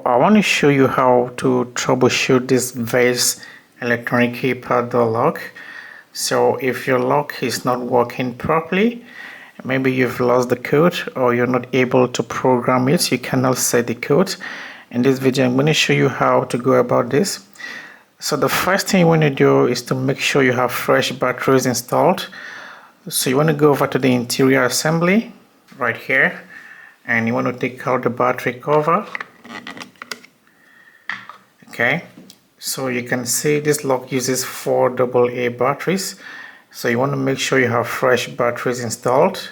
I want to show you how to troubleshoot this Veise Electronic keypad door lock. So if your lock is not working properly, maybe you've lost the code or you're not able to program it, you cannot set the code. In this video I'm going to show you how to go about this. So the first thing you want to do is to make sure you have fresh batteries installed. So you want to go over to the interior assembly right here, and you want to take out the battery cover. Okay, so you can see this lock uses 4 AA batteries, so you want to make sure you have fresh batteries installed.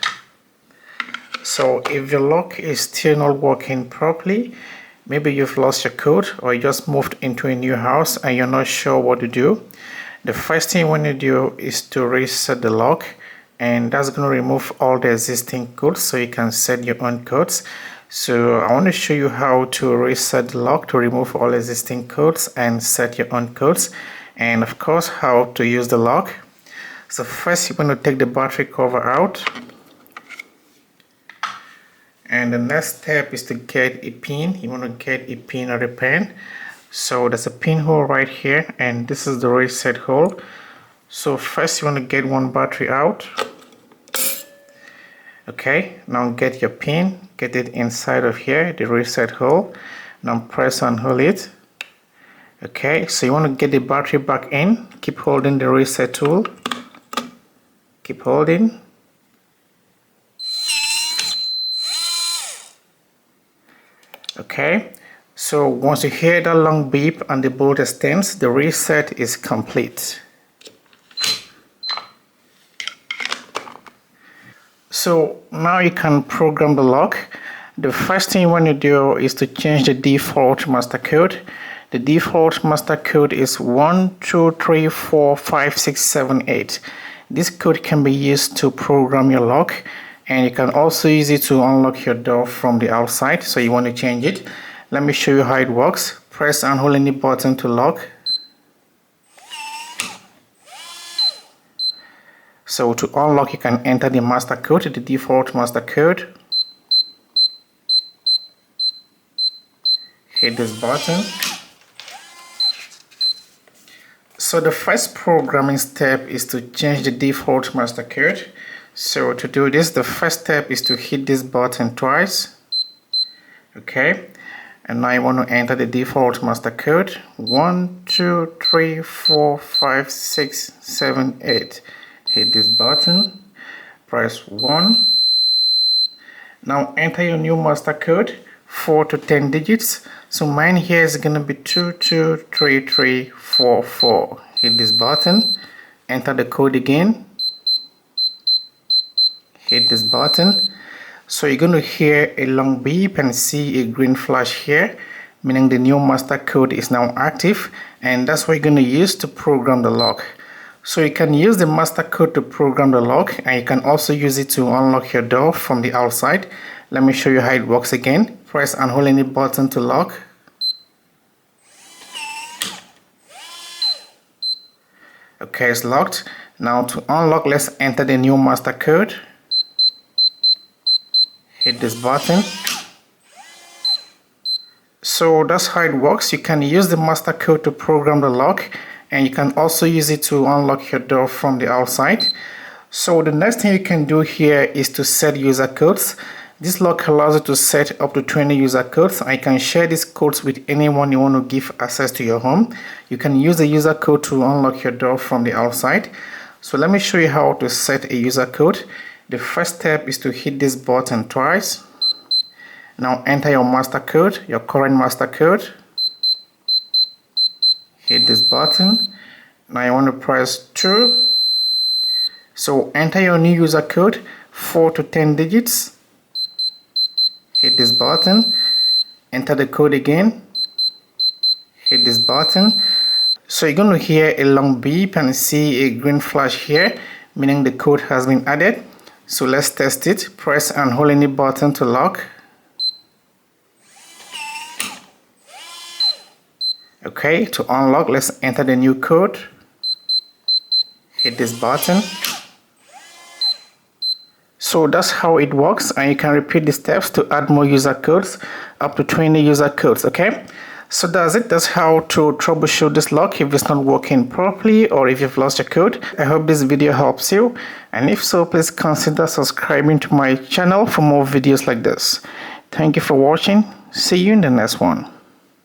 So if your lock is still not working properly, maybe you've lost your code or you just moved into a new house and you're not sure what to do, the first thing you want to do is to reset the lock, and that's going to remove all the existing codes so you can set your own codes. So I want to show you how to reset the lock to remove all existing codes and set your own codes, and of course how to use the lock. So first you want to take the battery cover out, and the next step is to get a pin. You want to get a pin or a pen. So there's a pin hole right here, and this is the reset hole. So first you want to get one battery out. Okay, now get your pin, get it inside of here, the reset hole. Now press and hold it. Okay, so you want to get the battery back in. Keep holding the reset tool. Keep holding. Okay, so once you hear that long beep and the bolt extends, the reset is complete. So now you can program the lock. The first thing you want to do is to change the default master code. The default master code is 12345678. This code can be used to program your lock, and you can also use it to unlock your door from the outside. So you want to change it. Let me show you how it works. Press and hold any button to lock. So to unlock, you can enter the master code, the default master code. Hit this button. So the first programming step is to change the default master code. So to do this, the first step is to hit this button twice. Okay, and now you want to enter the default master code 12345678. Hit this button, press 1. Now enter your new master code, 4 to 10 digits. So mine here is going to be 223344. Hit this button, enter the code again, hit this button. So you're going to hear a long beep and see a green flash here, meaning the new master code is now active, and that's what you're going to use to program the lock. So you can use the master code to program the lock, and you can also use it to unlock your door from the outside. Let me show you how it works again. Press and hold any button to lock. Okay, it's locked. Now to unlock, let's enter the new master code. Hit this button. So that's how it works. You can use the master code to program the lock, and you can also use it to unlock your door from the outside. So the next thing you can do here is to set user codes. This lock allows you to set up to 20 user codes, and you can share these codes with anyone you want to give access to your home. You can use the user code to unlock your door from the outside. So let me show you how to set a user code. The first step is to hit this button twice. Now enter your master code, your current master code. Hit this button. Now you want to press 2. So enter your new user code, 4 to 10 digits. Hit this button. Enter the code again. Hit this button. So you're going to hear a long beep and see a green flash here, meaning the code has been added. So let's test it. Press and hold any button to lock. Okay, to unlock, let's enter the new code. Hit this button. So that's how it works, and you can repeat the steps to add more user codes, up to 20 user codes. Okay, so that's it. That's how to troubleshoot this lock if it's not working properly or if you've lost your code. I hope this video helps you, and if so, please consider subscribing to my channel for more videos like this. Thank you for watching. See you in the next one.